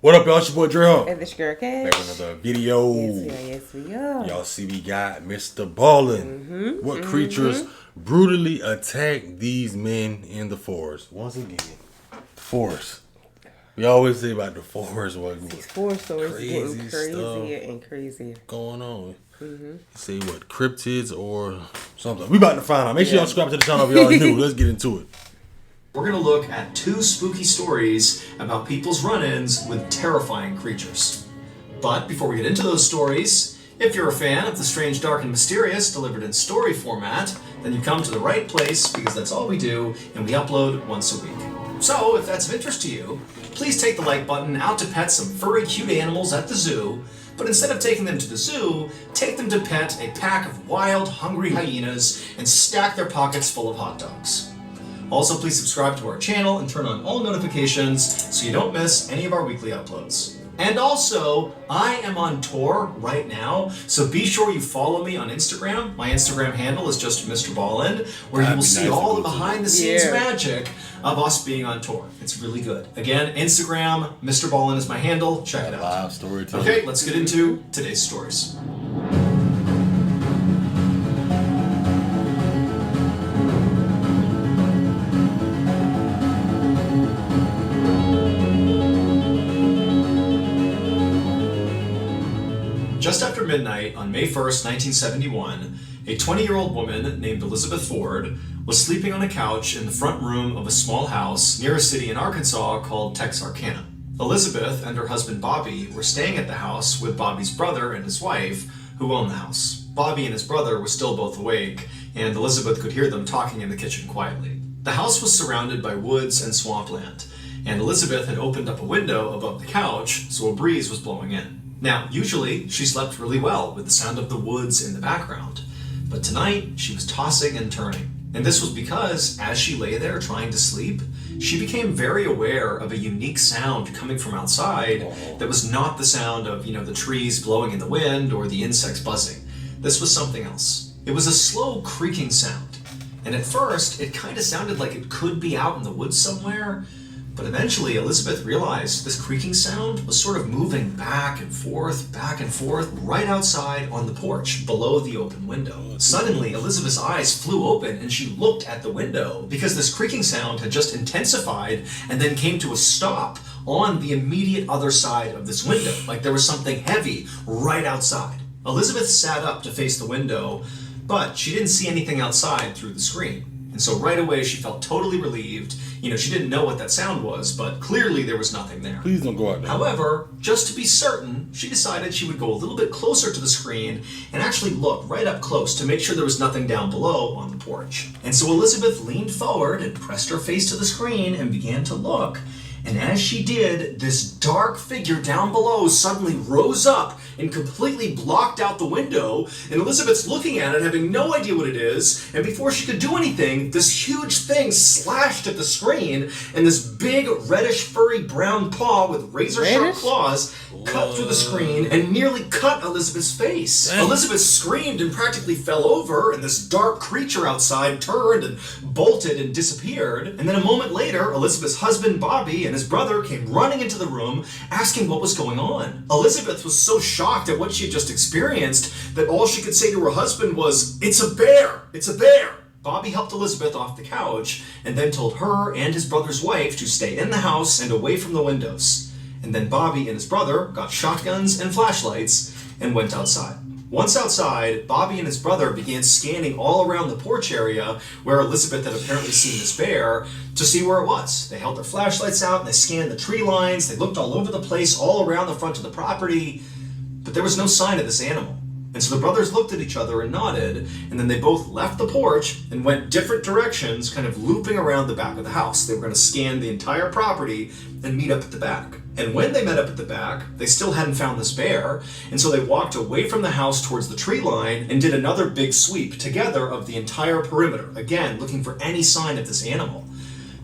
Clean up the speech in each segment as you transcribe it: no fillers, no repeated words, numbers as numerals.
What up, y'all? It's your boy Dre. And this girl Cash. Back with another video. Yes, we are. Y'all see we got Mr. Ballin. What creatures brutally attack these men in the forest? Once again, forest. We always say about the forest. These forest stories getting crazier and crazier. Going on. You say what? Cryptids or something. We about to find out. Make sure y'all subscribe to the channel if y'all new. Let's get into it. We're going to look at 2 spooky stories about people's run-ins with terrifying creatures. But before we get into those stories, if you're a fan of the strange, dark, and mysterious delivered in story format, then you come to the right place because that's all we do and we upload once a week. So if that's of interest to you, please take the like button out to pet some furry, cute animals at the zoo, but instead of taking them to the zoo, take them to pet a pack of wild, hungry hyenas and stack their pockets full of hot dogs. Also, please subscribe to our channel and turn on all notifications so you don't miss any of our weekly uploads. And also, I am on tour right now, so be sure you follow me on Instagram. My Instagram handle is just Mr. Ballin, where you will see all the behind-the-scenes magic of us being on tour. It's really good. Again, Instagram, Mr. Ballin is my handle. Check it out. Live storytelling. Okay, let's get into today's stories. Just after midnight on May 1st, 1971, a 20-year-old woman named Elizabeth Ford was sleeping on a couch in the front room of a small house near a city in Arkansas called Texarkana. Elizabeth and her husband Bobby were staying at the house with Bobby's brother and his wife, who owned the house. Bobby and his brother were still both awake, and Elizabeth could hear them talking in the kitchen quietly. The house was surrounded by woods and swampland, and Elizabeth had opened up a window above the couch, so a breeze was blowing in. Now, usually, she slept really well with the sound of the woods in the background, but tonight she was tossing and turning. And this was because, as she lay there trying to sleep, she became very aware of a unique sound coming from outside that was not the sound of, the trees blowing in the wind or the insects buzzing. This was something else. It was a slow creaking sound, and at first, it kind of sounded like it could be out in the woods somewhere. But eventually, Elizabeth realized this creaking sound was sort of moving back and forth, right outside on the porch, below the open window. Suddenly, Elizabeth's eyes flew open and she looked at the window because this creaking sound had just intensified and then came to a stop on the immediate other side of this window, like there was something heavy right outside. Elizabeth sat up to face the window, but she didn't see anything outside through the screen. And so right away, she felt totally relieved. She didn't know what that sound was, but clearly there was nothing there. Please don't go out there. However, just to be certain, she decided she would go a little bit closer to the screen and actually look right up close to make sure there was nothing down below on the porch. And so Elizabeth leaned forward and pressed her face to the screen and began to look. And as she did, this dark figure down below suddenly rose up and completely blocked out the window. And Elizabeth's looking at it, having no idea what it is. And before she could do anything, this huge thing slashed at the screen, and this big reddish furry brown paw with razor-sharp claws cut through the screen and nearly cut Elizabeth's face. Dang. Elizabeth screamed and practically fell over, and this dark creature outside turned and bolted and disappeared. And then a moment later, Elizabeth's husband Bobby and his brother came running into the room, asking what was going on. Elizabeth was so shocked at what she had just experienced that all she could say to her husband was, "It's a bear! It's a bear!" Bobby helped Elizabeth off the couch and then told her and his brother's wife to stay in the house and away from the windows. And then Bobby and his brother got shotguns and flashlights and went outside. Once outside, Bobby and his brother began scanning all around the porch area where Elizabeth had apparently seen this bear to see where it was. They held their flashlights out and they scanned the tree lines. They looked all over the place, all around the front of the property, but there was no sign of this animal. And so the brothers looked at each other and nodded, and then they both left the porch and went different directions, kind of looping around the back of the house. They were going to scan the entire property and meet up at the back. And when they met up at the back, they still hadn't found this bear, and so they walked away from the house towards the tree line and did another big sweep together of the entire perimeter, again, looking for any sign of this animal.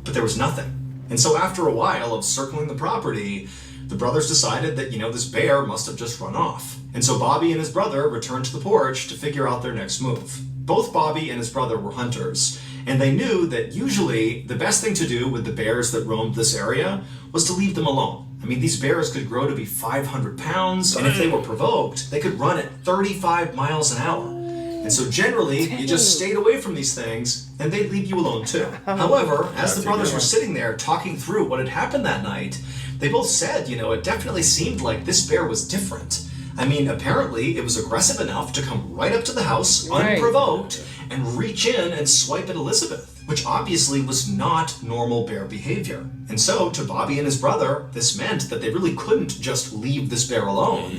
But there was nothing. And so after a while of circling the property, the brothers decided that, this bear must have just run off. And so Bobby and his brother returned to the porch to figure out their next move. Both Bobby and his brother were hunters, and they knew that usually the best thing to do with the bears that roamed this area was to leave them alone. I mean, these bears could grow to be 500 pounds, and if they were provoked, they could run at 35 miles an hour. And so generally, you just stayed away from these things, and they'd leave you alone too. However, as the brothers were sitting there talking through what had happened that night, they both said, it definitely seemed like this bear was different. I mean, apparently it was aggressive enough to come right up to the house, unprovoked, and reach in and swipe at Elizabeth, which obviously was not normal bear behavior. And so, to Bobby and his brother, this meant that they really couldn't just leave this bear alone.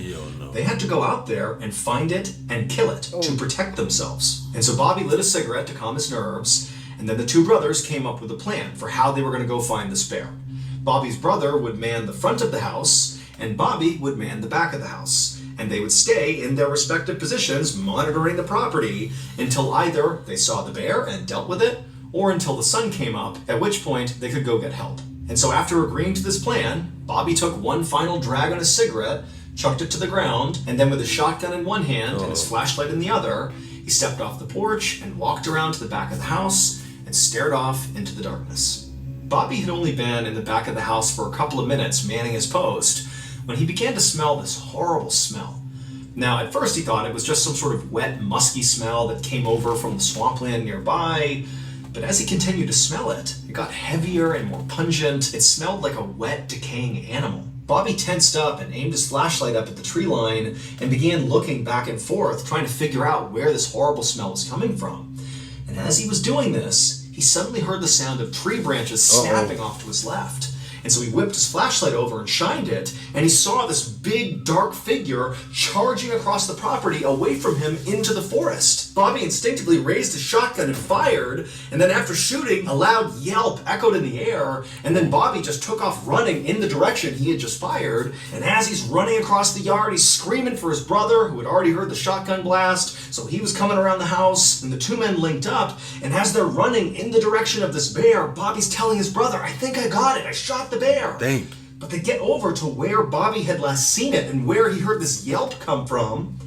They had to go out there and find it and kill it to protect themselves. And so Bobby lit a cigarette to calm his nerves, and then the two brothers came up with a plan for how they were going to go find this bear. Bobby's brother would man the front of the house, and Bobby would man the back of the house. And they would stay in their respective positions monitoring the property until either they saw the bear and dealt with it, or until the sun came up, at which point they could go get help. And so after agreeing to this plan, Bobby took one final drag on his cigarette, chucked it to the ground, and then with his shotgun in one hand and his flashlight in the other, he stepped off the porch and walked around to the back of the house and stared off into the darkness. Bobby had only been in the back of the house for a couple of minutes manning his post when he began to smell this horrible smell. Now, at first he thought it was just some sort of wet, musky smell that came over from the swampland nearby, but as he continued to smell it, it got heavier and more pungent. It smelled like a wet, decaying animal. Bobby tensed up and aimed his flashlight up at the tree line and began looking back and forth, trying to figure out where this horrible smell was coming from. And as he was doing this, he suddenly heard the sound of tree branches snapping off to his left. And so he whipped his flashlight over and shined it, and he saw this big, dark figure charging across the property away from him into the forest. Bobby instinctively raised his shotgun and fired, and then after shooting, a loud yelp echoed in the air, and then Bobby just took off running in the direction he had just fired, and as he's running across the yard, he's screaming for his brother, who had already heard the shotgun blast, so he was coming around the house, and the two men linked up, and as they're running in the direction of this bear, Bobby's telling his brother, "I think I got it, I shot the bear." Dang. But they get over to where Bobby had last seen it and where he heard this yelp come from,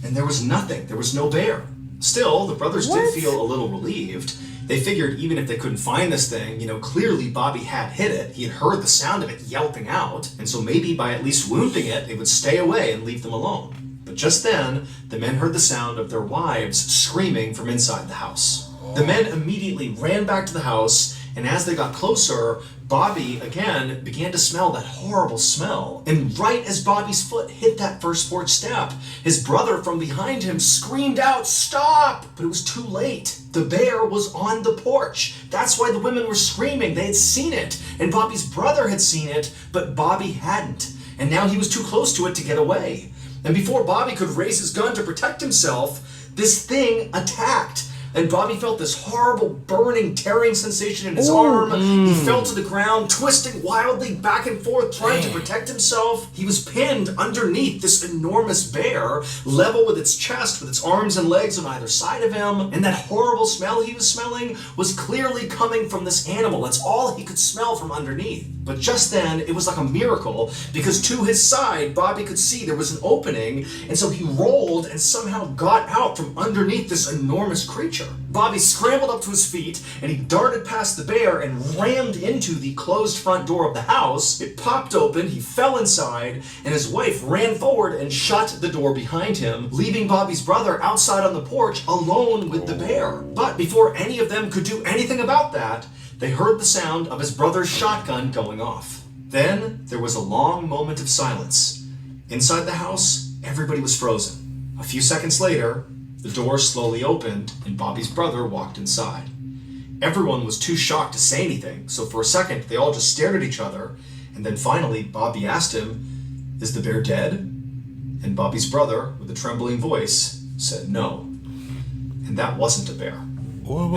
and there was nothing. There was no bear. Still, the brothers did feel a little relieved. They figured even if they couldn't find this thing, clearly Bobby had hit it. He had heard the sound of it yelping out, and so maybe by at least wounding it, they would stay away and leave them alone. But just then, the men heard the sound of their wives screaming from inside the house. The men immediately ran back to the house, and as they got closer, Bobby, again, began to smell that horrible smell. And right as Bobby's foot hit that first porch step, his brother from behind him screamed out, "Stop!" But it was too late. The bear was on the porch. That's why the women were screaming. They had seen it. And Bobby's brother had seen it, but Bobby hadn't. And now he was too close to it to get away. And before Bobby could raise his gun to protect himself, this thing attacked. And Bobby felt this horrible, burning, tearing sensation in his arm. He fell to the ground, twisting wildly back and forth, trying to protect himself. He was pinned underneath this enormous bear, level with its chest, with its arms and legs on either side of him. And that horrible smell he was smelling was clearly coming from this animal. That's all he could smell from underneath. But just then, it was like a miracle, because to his side, Bobby could see there was an opening, and so he rolled and somehow got out from underneath this enormous creature. Bobby scrambled up to his feet, and he darted past the bear and rammed into the closed front door of the house. It popped open, he fell inside, and his wife ran forward and shut the door behind him, leaving Bobby's brother outside on the porch alone with the bear. But before any of them could do anything about that, they heard the sound of his brother's shotgun going off. Then there was a long moment of silence. Inside the house, everybody was frozen. A few seconds later, the door slowly opened and Bobby's brother walked inside. Everyone was too shocked to say anything, so for a second they all just stared at each other, and then finally Bobby asked him, "Is the bear dead?" And Bobby's brother, with a trembling voice, said no. And that wasn't a bear.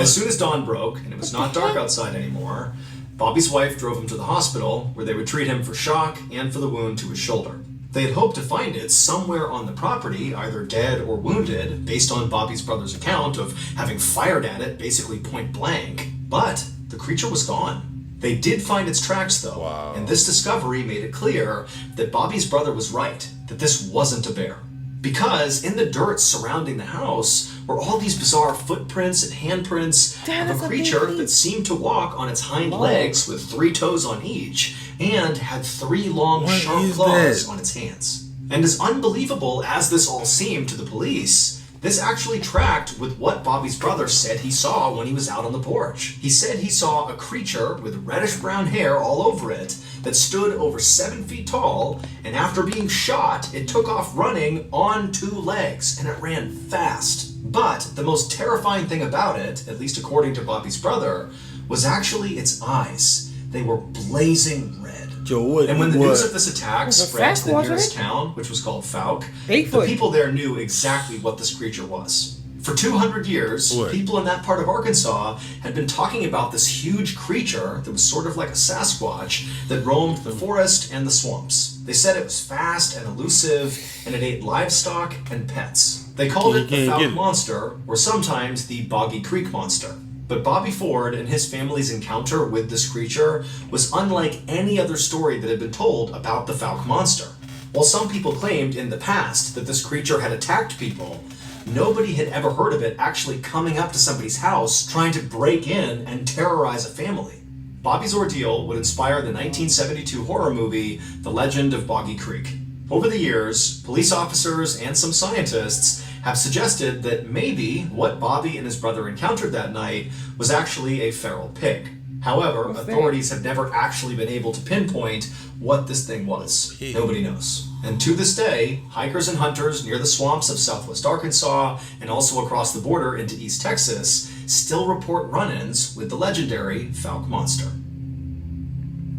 As soon as dawn broke, and it was not dark outside anymore, Bobby's wife drove him to the hospital, where they would treat him for shock and for the wound to his shoulder. They had hoped to find it somewhere on the property, either dead or wounded, based on Bobby's brother's account of having fired at it basically point blank. But the creature was gone. They did find its tracks, though, and this discovery made it clear that Bobby's brother was right, that this wasn't a bear. Because in the dirt surrounding the house were all these bizarre footprints and handprints of a creature that seemed to walk on its hind legs with 3 toes on each and had 3 long sharp claws on its hands. And as unbelievable as this all seemed to the police, this actually tracked with what Bobby's brother said he saw when he was out on the porch. He said he saw a creature with reddish-brown hair all over it that stood over 7 feet tall, and after being shot, it took off running on 2 legs, and it ran fast. But the most terrifying thing about it, at least according to Bobby's brother, was actually its eyes. They were blazing red. And when the news of this attack spread to the nearest town, which was called Fouke, the people there knew exactly what this creature was. For 200 years, people in that part of Arkansas had been talking about this huge creature that was sort of like a Sasquatch that roamed the forest and the swamps. They said it was fast and elusive, and it ate livestock and pets. They called it the Fouke Monster, or sometimes the Boggy Creek Monster. But Bobby Ford and his family's encounter with this creature was unlike any other story that had been told about the Fouke Monster. While some people claimed in the past that this creature had attacked people, nobody had ever heard of it actually coming up to somebody's house trying to break in and terrorize a family. Bobby's ordeal would inspire the 1972 horror movie The Legend of Boggy Creek. Over the years, police officers and some scientists have suggested that maybe what Bobby and his brother encountered that night was actually a feral pig. However, authorities have never actually been able to pinpoint what this thing was. Nobody knows. And to this day, hikers and hunters near the swamps of southwest Arkansas and also across the border into East Texas still report run-ins with the legendary Fouke Monster.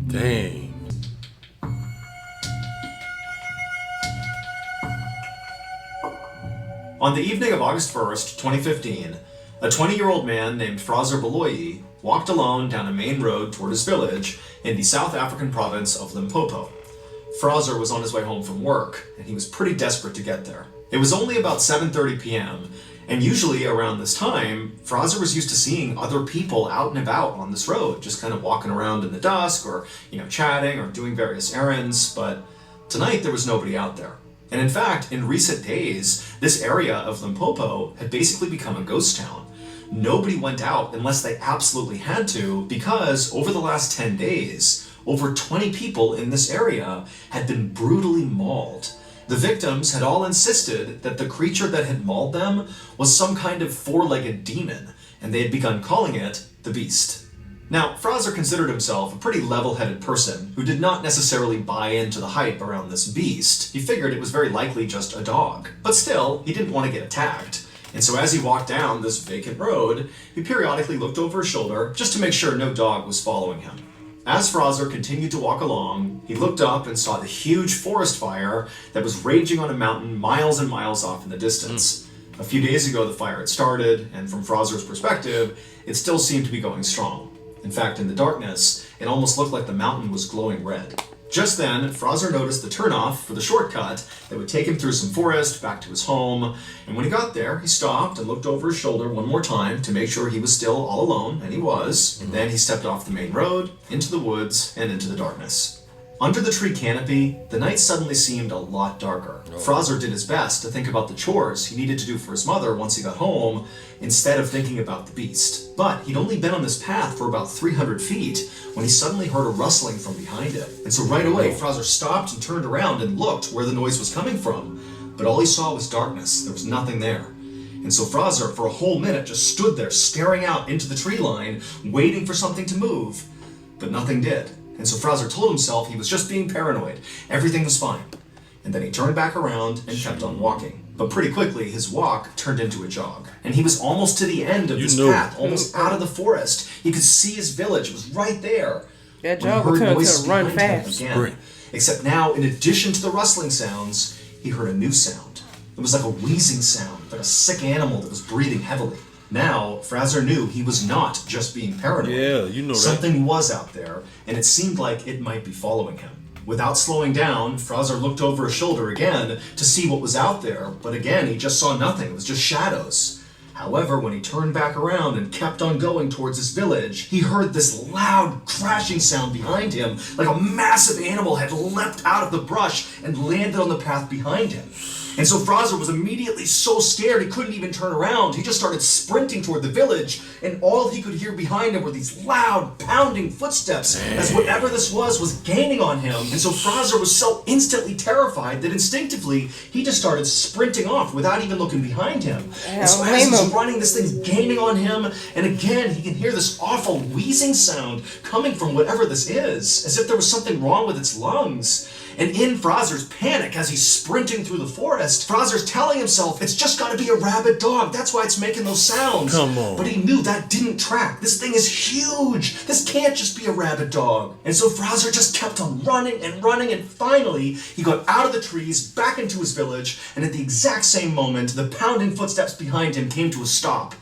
Dang. On the evening of August 1st, 2015, a 20-year-old man named Fraser Beloyi walked alone down a main road toward his village in the South African province of Limpopo. Fraser was on his way home from work, and he was pretty desperate to get there. It was only about 7:30 p.m., and usually around this time, Fraser was used to seeing other people out and about on this road, just kind of walking around in the dusk or, chatting or doing various errands, but tonight there was nobody out there. And in fact, in recent days, this area of Limpopo had basically become a ghost town. Nobody went out unless they absolutely had to, because over the last 10 days, over 20 people in this area had been brutally mauled. The victims had all insisted that the creature that had mauled them was some kind of 4-legged demon, and they had begun calling it the Beast. Now, Fraser considered himself a pretty level-headed person who did not necessarily buy into the hype around this beast. He figured it was very likely just a dog. But still, he didn't want to get attacked. And so as he walked down this vacant road, he periodically looked over his shoulder just to make sure no dog was following him. As Fraser continued to walk along, he looked up and saw the huge forest fire that was raging on a mountain miles and miles off in the distance. A few days ago, the fire had started, and from Fraser's perspective, it still seemed to be going strong. In fact, in the darkness, it almost looked like the mountain was glowing red. Just then, Fraser noticed the turnoff for the shortcut that would take him through some forest back to his home, and when he got there, he stopped and looked over his shoulder one more time to make sure he was still all alone, and he was, and then he stepped off the main road, into the woods, and into the darkness. Under the tree canopy, the night suddenly seemed a lot darker. Fraser did his best to think about the chores he needed to do for his mother once he got home, instead of thinking about the beast. But he'd only been on this path for about 300 feet when he suddenly heard a rustling from behind him. And so right away, Fraser stopped and turned around and looked where the noise was coming from. But all he saw was darkness. There was nothing there. And so Fraser, for a whole minute, just stood there staring out into the tree line, waiting for something to move. But nothing did. And so Fraser told himself he was just being paranoid. Everything was fine. And then he turned back around and kept on walking. But pretty quickly, his walk turned into a jog. And he was almost to the end of this path, almost out of the forest. He could see his village. It was right there. That jog would turn to a run fast. Again. Except now, in addition to the rustling sounds, he heard a new sound. It was like a wheezing sound, like a sick animal that was breathing heavily. Now, Fraser knew he was not just being paranoid. Yeah, you know that. Something was out there, and it seemed like it might be following him. Without slowing down, Fraser looked over his shoulder again to see what was out there, but again, he just saw nothing. It was just shadows. However, when he turned back around and kept on going towards his village, he heard this loud crashing sound behind him, like a massive animal had leapt out of the brush and landed on the path behind him. And so Fraser was immediately so scared he couldn't even turn around. He just started sprinting toward the village, and all he could hear behind him were these loud, pounding footsteps as whatever this was gaining on him. And so Fraser was so instantly terrified that instinctively he just started sprinting off without even looking behind him. And so as he's running, this thing's gaining on him, and again he can hear this awful wheezing sound coming from whatever this is, as if there was something wrong with its lungs. And in Fraser's panic, as he's sprinting through the forest, Fraser's telling himself, it's just got to be a rabid dog. That's why it's making those sounds. Come on. But he knew that didn't track. This thing is huge. This can't just be a rabid dog. And so Fraser just kept on running, and finally, he got out of the trees, back into his village, and at the exact same moment, the pounding footsteps behind him came to a stop.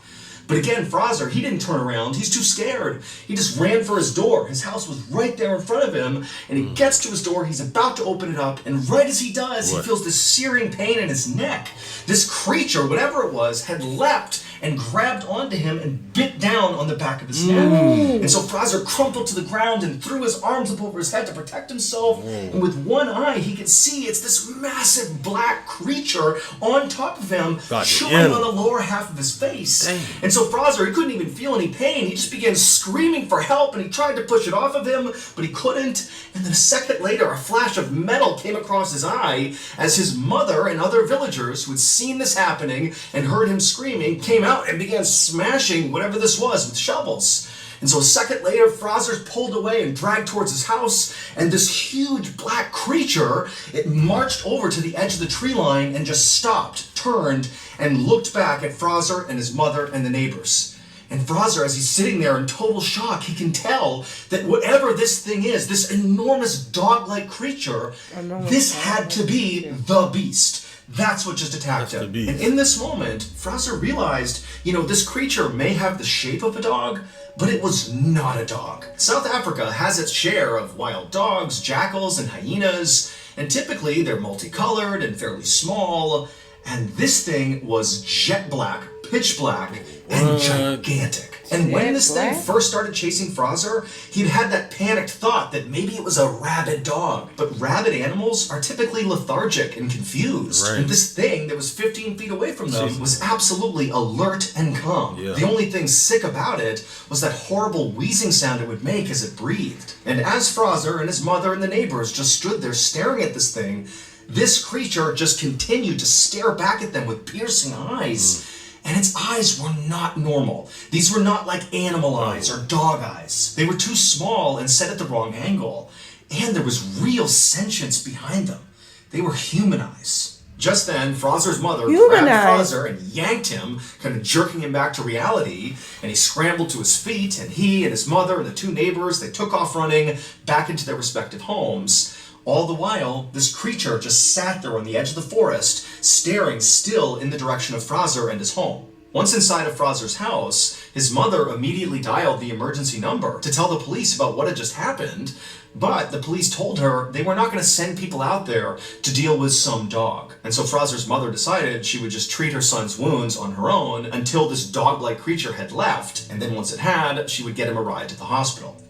But again, Fraser, he didn't turn around. He's too scared. He just ran for his door. His house was right there in front of him, and he gets to his door. He's about to open it up, and right as he does, he feels this searing pain in his neck. This creature, whatever it was, had leapt and grabbed onto him and bit down on the back of his neck. And so Fraser crumpled to the ground and threw his arms up over his head to protect himself. And with one eye, he could see it's this massive black creature on top of him, chewing on the lower half of his face. And so Fraser, he couldn't even feel any pain. He just began screaming for help, and he tried to push it off of him, but he couldn't. And then a second later, a flash of metal came across his eye as his mother and other villagers who had seen this happening and heard him screaming came out and began smashing whatever this was with shovels. And so a second later, Fraser pulled away and dragged towards his house, and this huge black creature, it marched over to the edge of the tree line and just stopped, turned, and looked back at Fraser and his mother and the neighbors. And Fraser, as he's sitting there in total shock, he can tell that whatever this thing is, this enormous dog-like creature, this had to be the beast. That's what just attacked him. And in this moment, Fraser realized, this creature may have the shape of a dog, but it was not a dog. South Africa has its share of wild dogs, jackals, and hyenas, and typically they're multicolored and fairly small, and this thing was jet black, pitch black, and gigantic. And when this thing first started chasing Fraser, he'd had that panicked thought that maybe it was a rabid dog. But rabid animals are typically lethargic and confused. And this thing that was 15 feet away from them was absolutely alert and calm. The only thing sick about it was that horrible wheezing sound it would make as it breathed. And as Fraser and his mother and the neighbors just stood there staring at this thing, this creature just continued to stare back at them with piercing eyes. And its eyes were not normal. These were not like animal eyes or dog eyes. They were too small and set at the wrong angle. And there was real sentience behind them. They were human eyes. Just then, Fraser's mother grabbed Fraser and yanked him, kind of jerking him back to reality, and he scrambled to his feet, and he and his mother and the two neighbors, they took off running back into their respective homes. All the while, this creature just sat there on the edge of the forest, staring still in the direction of Fraser and his home. Once inside of Fraser's house, his mother immediately dialed the emergency number to tell the police about what had just happened, but the police told her they were not going to send people out there to deal with some dog. And so Fraser's mother decided she would just treat her son's wounds on her own until this dog-like creature had left, and then once it had, she would get him a ride to the hospital.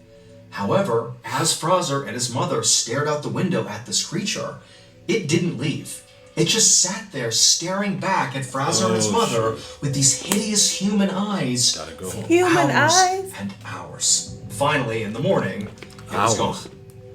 However, as Fraser and his mother stared out the window at this creature, it didn't leave. It just sat there staring back at Fraser and his mother with these hideous human eyes for hours and hours. Finally, in the morning, it was gone.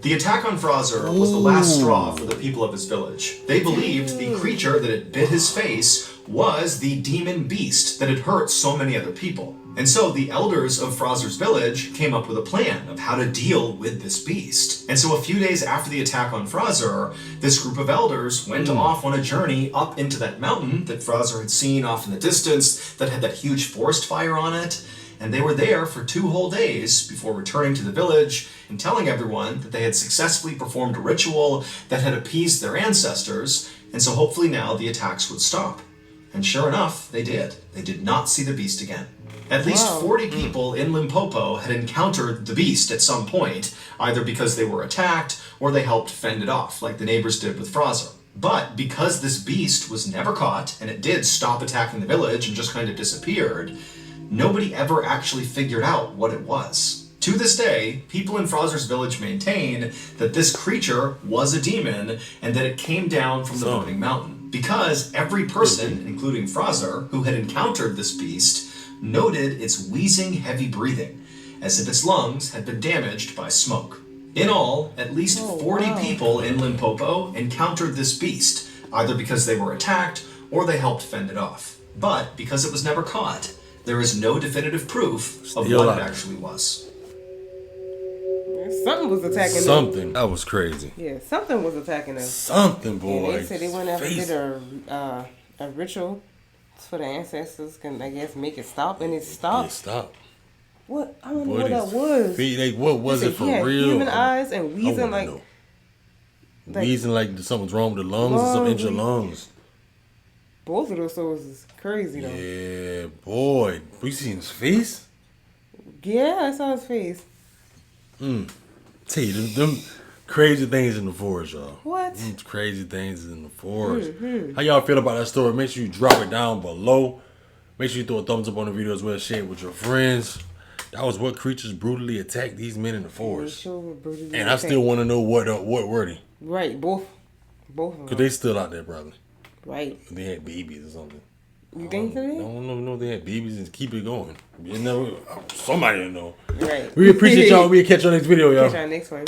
The attack on Fraser was the last straw for the people of his village. They believed the creature that had bit his face was the demon beast that had hurt so many other people. And so the elders of Fraser's village came up with a plan of how to deal with this beast. And so a few days after the attack on Fraser, this group of elders went off on a journey up into that mountain that Fraser had seen off in the distance that had that huge forest fire on it. And they were there for 2 whole days before returning to the village and telling everyone that they had successfully performed a ritual that had appeased their ancestors, and so hopefully now the attacks would stop. And sure enough, they did. They did not see the beast again. At least 40 people in Limpopo had encountered the beast at some point, either because they were attacked or they helped fend it off, like the neighbors did with Fraser. But because this beast was never caught, and it did stop attacking the village and just kind of disappeared, nobody ever actually figured out what it was. To this day, people in Fraser's village maintain that this creature was a demon and that it came down from the burning mountain. because every person, including Fraser, who had encountered this beast, noted its wheezing, heavy breathing, as if its lungs had been damaged by smoke. In all, at least 40 people in Limpopo encountered this beast, either because they were attacked or they helped fend it off. But because it was never caught, there is no definitive proof of what it actually was. Something was attacking them. Something. That was crazy. Yeah, something was attacking them. Something, boy. And they said they went out and did a ritual for the ancestors, can I guess make it stop, and it stopped. It stopped. What? I don't know what that was. What was it for real? Human eyes and wheezing like wheezing like something's wrong with the lungs or something in your lungs. Both of those stories is crazy though. Yeah, boy. You seen his face? Yeah, I saw his face. Tell you, them crazy things in the forest, y'all. What? Them crazy things in the forest. How y'all feel about that story? Make sure you drop it down below. Make sure you throw a thumbs up on the video as well. Share it with your friends. That was what creatures brutally attacked these men in the forest. And I still want to know what were they? Right, both of them. Because they still out there, probably. Right. They had babies or something. You think so? I don't know if they had babies and keep it going. You know, somebody will know. Right. We appreciate y'all. We'll catch you on next video, y'all. Catch y'all next one.